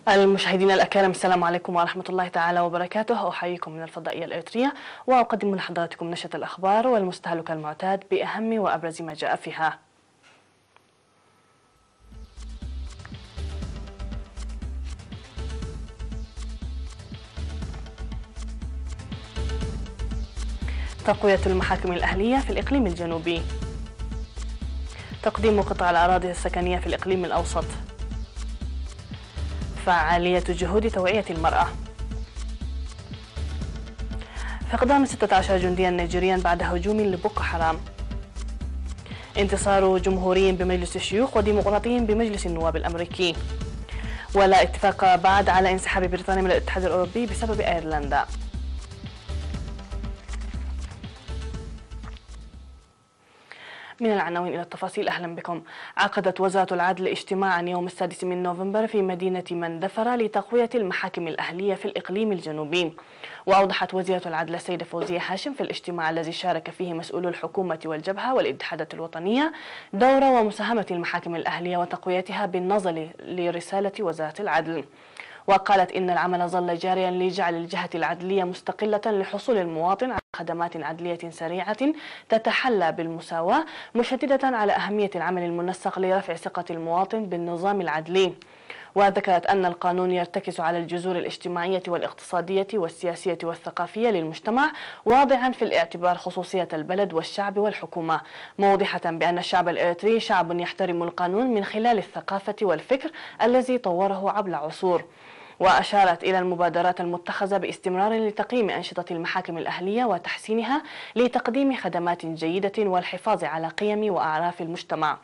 المشاهدين الأكارم، السلام عليكم ورحمة الله تعالى وبركاته. أحييكم من الفضائية الإريترية وأقدم لحضراتكم نشرة الأخبار والمستهلك المعتاد بأهم وأبرز ما جاء فيها. تقوية المحاكم الأهلية في الإقليم الجنوبي. تقديم قطع الأراضي السكنية في الإقليم الأوسط. فعالية جهود توعية المرأة. فقدان 16 جنديا نيجيريا بعد هجوم لبوكو حرام. انتصار جمهوري بمجلس الشيوخ وديمقراطي بمجلس النواب الأمريكي. ولا اتفاق بعد على انسحاب بريطانيا من الاتحاد الأوروبي بسبب أيرلندا. من العناوين إلى التفاصيل، أهلا بكم. عقدت وزارة العدل اجتماعا يوم 6 من نوفمبر في مدينة مندفرة لتقوية المحاكم الأهلية في الإقليم الجنوبي. وأوضحت وزيرة العدل السيدة فوزية هاشم في الاجتماع الذي شارك فيه مسؤولو الحكومة والجبهة والاتحادات الوطنية دور ومساهمة المحاكم الأهلية وتقويتها بالنظر لرسالة وزارة العدل. وقالت إن العمل ظل جاريا لجعل الجهة العدلية مستقلة لحصول المواطن على خدمات عدلية سريعة تتحلى بالمساواة، مشددة على أهمية العمل المنسق لرفع ثقة المواطن بالنظام العدلي. وذكرت أن القانون يرتكز على الجذور الاجتماعية والاقتصادية والسياسية والثقافية للمجتمع، واضعا في الاعتبار خصوصية البلد والشعب والحكومة، موضحة بأن الشعب الإريتري شعب يحترم القانون من خلال الثقافة والفكر الذي طوره عبر عصور. وأشارت إلى المبادرات المتخذة باستمرار لتقييم أنشطة المحاكم الأهلية وتحسينها لتقديم خدمات جيدة والحفاظ على قيم وأعراف المجتمع.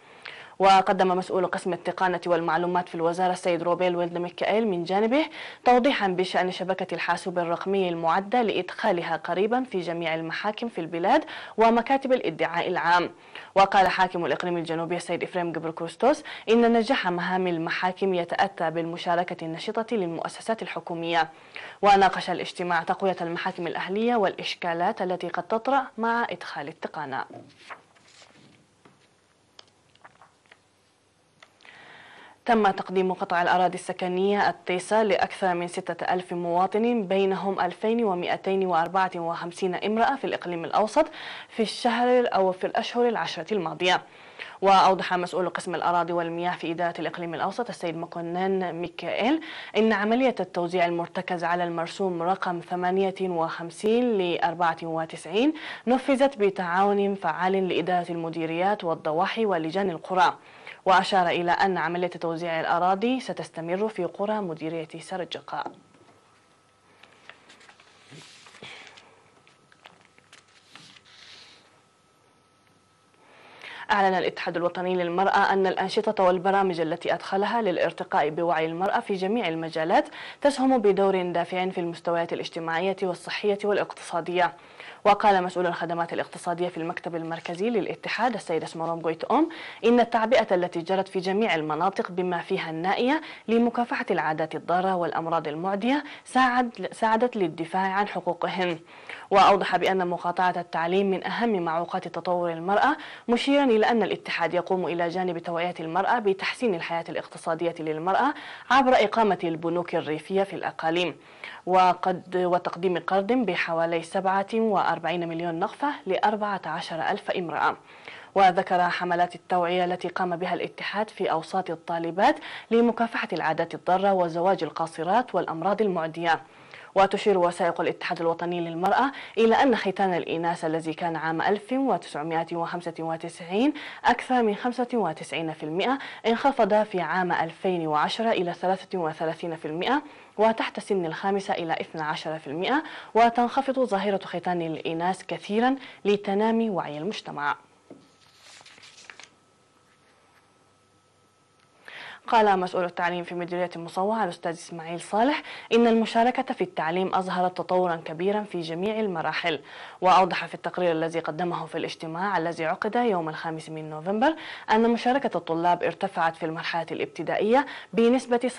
وقدم مسؤول قسم التقنية والمعلومات في الوزارة السيد روبيل ويلد ميكائيل من جانبه توضيحا بشأن شبكة الحاسوب الرقمي المعدة لإدخالها قريبا في جميع المحاكم في البلاد ومكاتب الادعاء العام. وقال حاكم الإقليم الجنوبي السيد إفريم جبر كروستوس إن نجاح مهام المحاكم يتأتى بالمشاركة النشطة للمؤسسات الحكومية. وناقش الاجتماع تقوية المحاكم الأهلية والإشكالات التي قد تطرأ مع إدخال التقنية. تم تقديم قطع الأراضي السكنية التيسة لأكثر من 6,000 مواطن بينهم 2254 امرأة في الإقليم الأوسط في الأشهر العشرة الماضية. وأوضح مسؤول قسم الأراضي والمياه في إدارة الإقليم الأوسط السيد مكونان ميكائيل إن عملية التوزيع المرتكز على المرسوم رقم 58 ل 94 نفذت بتعاون فعال لإدارة المديريات والضواحي ولجان القرى. وأشار إلى أن عملية توزيع الأراضي ستستمر في قرى مديرية سرجقة. أعلن الاتحاد الوطني للمرأة أن الأنشطة والبرامج التي أدخلها للارتقاء بوعي المرأة في جميع المجالات تسهم بدور دافع في المستويات الاجتماعية والصحية والاقتصادية. وقال مسؤول الخدمات الاقتصادية في المكتب المركزي للاتحاد السيد اسمروم غويتأوم إن التعبئة التي جرت في جميع المناطق بما فيها النائية لمكافحة العادات الضارة والأمراض المعدية ساعدت للدفاع عن حقوقهن. وأوضح بأن مقاطعة التعليم من أهم معوقات تطور المرأة، مشيرا إلى أن الاتحاد يقوم إلى جانب توعية المرأة بتحسين الحياة الاقتصادية للمرأة عبر إقامة البنوك الريفية في الأقاليم وتقديم قرض بحوالي 47 مليون نقفة ل14 ألف امرأة. وذكر حملات التوعية التي قام بها الاتحاد في أوساط الطالبات لمكافحة العادات الضارة وزواج القاصرات والأمراض المعدية. وتشير وثائق الاتحاد الوطني للمرأة إلى أن ختان الإناث الذي كان عام 1995 أكثر من 95% انخفض في عام 2010 إلى 33%، وتحت سن 5 إلى 12%، وتنخفض ظاهرة ختان الإناث كثيرا لتنامي وعي المجتمع. قال مسؤول التعليم في مديرية المصوع الأستاذ إسماعيل صالح إن المشاركة في التعليم أظهرت تطورا كبيرا في جميع المراحل. وأوضح في التقرير الذي قدمه في الاجتماع الذي عقد يوم 5 من نوفمبر أن مشاركة الطلاب ارتفعت في المرحلة الابتدائية بنسبة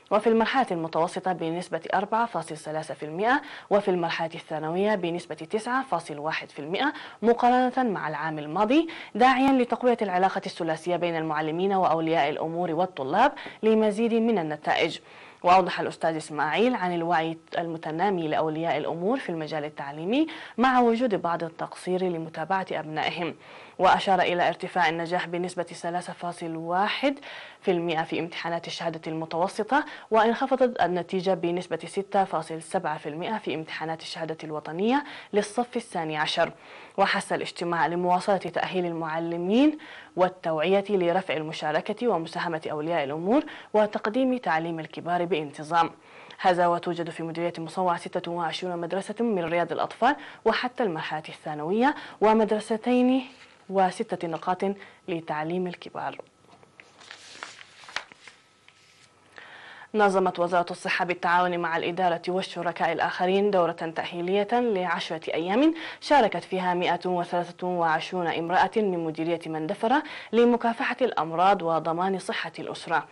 3.2%، وفي المرحلة المتوسطة بنسبة 4.3%، وفي المرحلة الثانوية بنسبة 9.1% مقارنة مع العام الماضي، داعيا لتقوية العلاقة الثلاثية بين المعلمين وأولياء الأمور والطلاب لمزيد من النتائج. وأوضح الأستاذ إسماعيل عن الوعي المتنامي لأولياء الأمور في المجال التعليمي مع وجود بعض التقصير لمتابعة أبنائهم، وأشار إلى ارتفاع النجاح بنسبة 3.1% في امتحانات الشهادة المتوسطة، وانخفضت النتيجة بنسبة 6.7% في امتحانات الشهادة الوطنية للصف الثاني عشر. وحث الاجتماع لمواصلة تأهيل المعلمين والتوعية لرفع المشاركة ومساهمة أولياء الأمور وتقديم تعليم الكبار بانتظام. هذا وتوجد في مديرية مصوع 26 مدرسة من رياض الأطفال وحتى المرحلة الثانوية، ومدرستين و6 نقاط لتعليم الكبار. نظمت وزارة الصحة بالتعاون مع الإدارة والشركاء الآخرين دورة تأهيلية ل10 أيام شاركت فيها 123 امرأة من مديرية مندفرة لمكافحة الأمراض وضمان صحة الأسرة.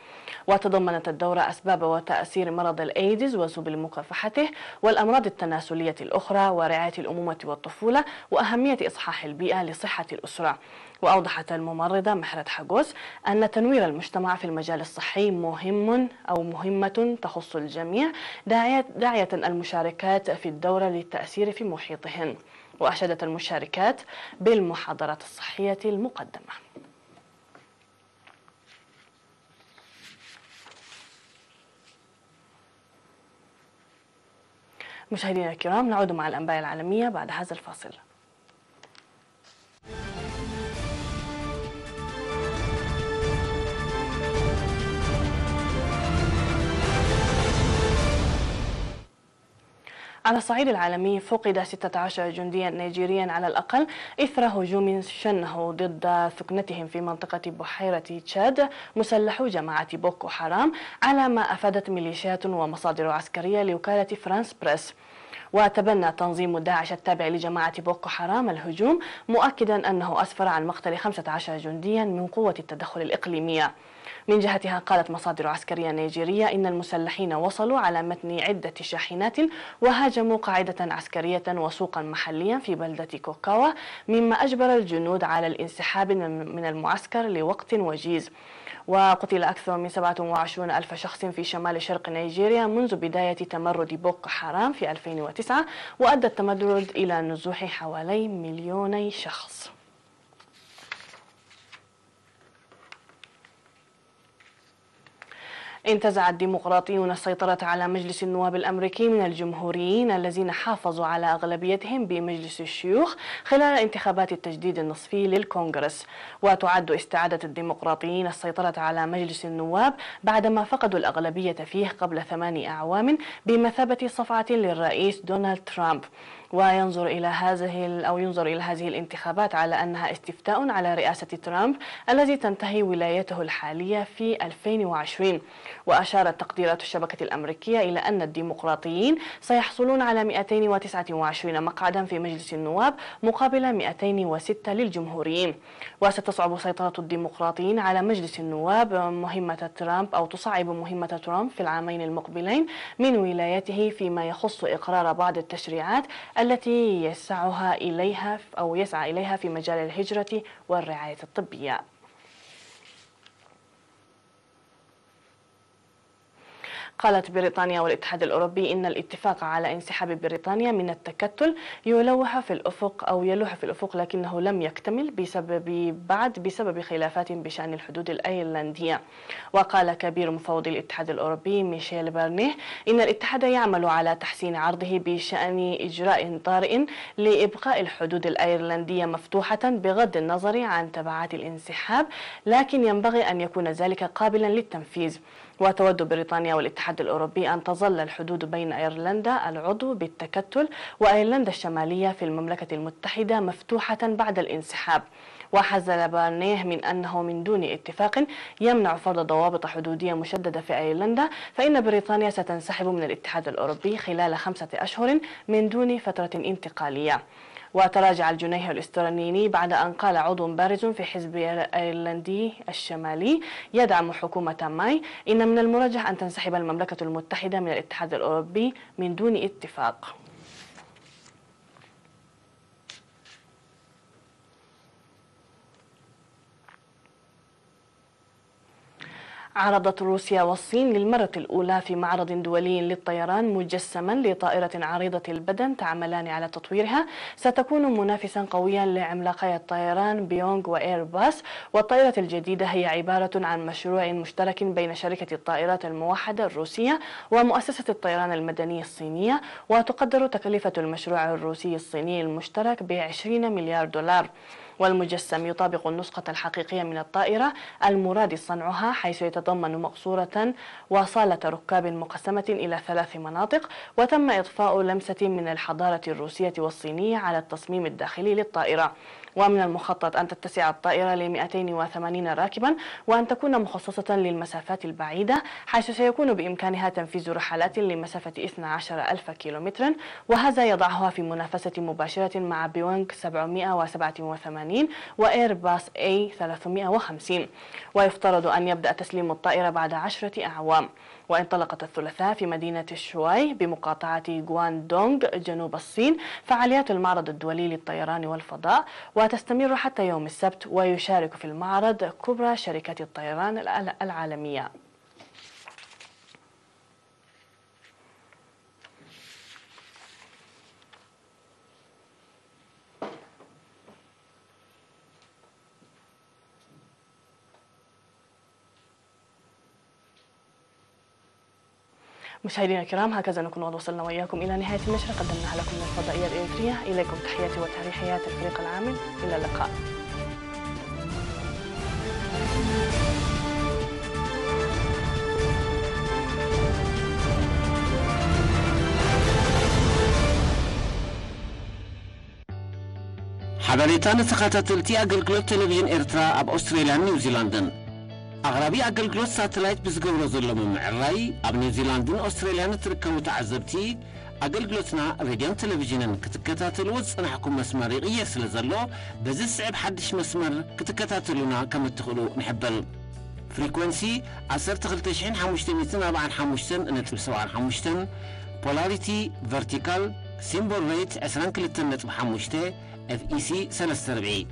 وتضمنت الدورة أسباب وتأثير مرض الإيدز وسبل مكافحته والأمراض التناسلية الأخرى ورعاية الأمومة والطفولة وأهمية إصحاح البيئة لصحة الأسرة. وأوضحت الممرضة محرت حجوز أن تنوير المجتمع في المجال الصحي مهمة تخص الجميع، داعية المشاركات في الدورة للتأثير في محيطهن. وأشادت المشاركات بالمحاضرات الصحية المقدمة. مشاهدينا الكرام، نعود مع الأنباء العالمية بعد هذا الفاصل. على الصعيد العالمي، فقد 16 جنديا نيجيريا على الأقل إثر هجوم شنه ضد ثكنتهم في منطقة بحيرة تشاد مسلحو جماعة بوكو حرام، على ما أفادت ميليشيات ومصادر عسكرية لوكالة فرانس بريس. وتبنى تنظيم داعش التابع لجماعة بوكو حرام الهجوم، مؤكدا أنه أسفر عن مقتل 15 جنديا من قوة التدخل الإقليمية. من جهتها قالت مصادر عسكرية نيجيرية إن المسلحين وصلوا على متن عدة شاحنات وهاجموا قاعدة عسكرية وسوقا محليا في بلدة كوكاوا، مما أجبر الجنود على الانسحاب من المعسكر لوقت وجيز. وقتل أكثر من 27 ألف شخص في شمال شرق نيجيريا منذ بداية تمرد بوكو حرام في 2009، وأدى التمرد إلى نزوح حوالي 2,000,000 شخص. انتزع الديمقراطيون السيطرة على مجلس النواب الأمريكي من الجمهوريين الذين حافظوا على أغلبيتهم بمجلس الشيوخ خلال انتخابات التجديد النصفي للكونغرس. وتعد استعادة الديمقراطيين السيطرة على مجلس النواب بعدما فقدوا الأغلبية فيه قبل 8 أعوام بمثابة صفعة للرئيس دونالد ترامب. وينظر إلى هذه الانتخابات على أنها استفتاء على رئاسة ترامب الذي تنتهي ولايته الحالية في 2020. وأشارت تقديرات الشبكة الأمريكية إلى أن الديمقراطيين سيحصلون على 229 مقعدا في مجلس النواب مقابل 206 للجمهوريين. وستصعب سيطرة الديمقراطيين على مجلس النواب تصعب مهمة ترامب في العامين المقبلين من ولايته فيما يخص إقرار بعض التشريعات التي يسعى إليها في مجال الهجرة والرعاية الطبية. قالت بريطانيا والاتحاد الأوروبي إن الاتفاق على انسحاب بريطانيا من التكتل يلوح في الأفق لكنه لم يكتمل بسبب خلافات بشأن الحدود الأيرلندية. وقال كبير مفوضي الاتحاد الأوروبي ميشيل بارنيه إن الاتحاد يعمل على تحسين عرضه بشأن إجراء طارئ لإبقاء الحدود الأيرلندية مفتوحة بغض النظر عن تبعات الانسحاب، لكن ينبغي أن يكون ذلك قابلا للتنفيذ. وتود بريطانيا والاتحاد الأوروبي أن تظل الحدود بين أيرلندا العضو بالتكتل وأيرلندا الشمالية في المملكة المتحدة مفتوحة بعد الانسحاب. وحذر بارنيه من أنه من دون اتفاق يمنع فرض ضوابط حدودية مشددة في أيرلندا فإن بريطانيا ستنسحب من الاتحاد الأوروبي خلال 5 أشهر من دون فترة انتقالية. وتراجع الجنيه الاسترليني بعد أن قال عضو بارز في حزب أيرلندي الشمالي يدعم حكومة ماي إن من المرجح أن تنسحب المملكة المتحدة من الاتحاد الأوروبي من دون اتفاق. عرضت روسيا والصين للمرة الأولى في معرض دولي للطيران مجسما لطائرة عريضة البدن تعملان على تطويرها، ستكون منافسا قويا لعملاقي الطيران بيونغ وإيرباص. والطائرة الجديدة هي عبارة عن مشروع مشترك بين شركة الطائرات الموحدة الروسية ومؤسسة الطيران المدني الصينية، وتقدر تكلفة المشروع الروسي الصيني المشترك ب20 مليار دولار. والمجسم يطابق النسخة الحقيقية من الطائرة المراد صنعها، حيث يتضمن مقصورة وصالة ركاب مقسمة إلى 3 مناطق، وتم إضفاء لمسة من الحضارة الروسية والصينية على التصميم الداخلي للطائرة. ومن المخطط أن تتسع الطائرة ل 280 راكبا، وأن تكون مخصصة للمسافات البعيدة، حيث سيكون بإمكانها تنفيذ رحلات لمسافة 12,000 كيلومترا، وهذا يضعها في منافسة مباشرة مع بيونغ 787 وإيرباص A350. ويفترض أن يبدأ تسليم الطائرة بعد 10 أعوام. وانطلقت الثلاثاء في مدينة شواي بمقاطعة غواندونغ جنوب الصين فعاليات المعرض الدولي للطيران والفضاء، وتستمر حتى يوم السبت، ويشارك في المعرض كبرى شركات الطيران العالمية. مشاهدينا الكرام، هكذا نكون قد وصلنا وإياكم إلى نهاية النشرة قدمناها لكم من الفضائية الإريترية. إليكم تحياتي وتحيات الفريق العامل، إلى اللقاء. حبريتان تخاتلتي أجلجلوت تلفزيون إرترا أب أستراليا نيوزيلاندن أغربي أجلجلوت ساتلايت بزقبرو ظلم معراي أب نيوزيلاندن أستراليا نتركم تعذبتي أجلجلوتنا راديو تلفزيون كتكتاتلو صنعكم مسمار غير سلزلو بزي صعب حدش مسمار كتكتاتلونا كم تدخلوا نحبل فريكونسي 13500 بولاريتي فيرتيكال سيمبل ريت 22.5 FEC 43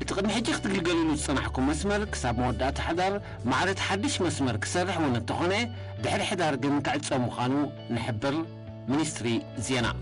تقدم حجي تقلقلوا صنعكم مسمر كساب مودات حدر معرض حدش مسمر كسرح ونتخونه دحر حدار قم كعد صوم خانو نحبر منستري زينا.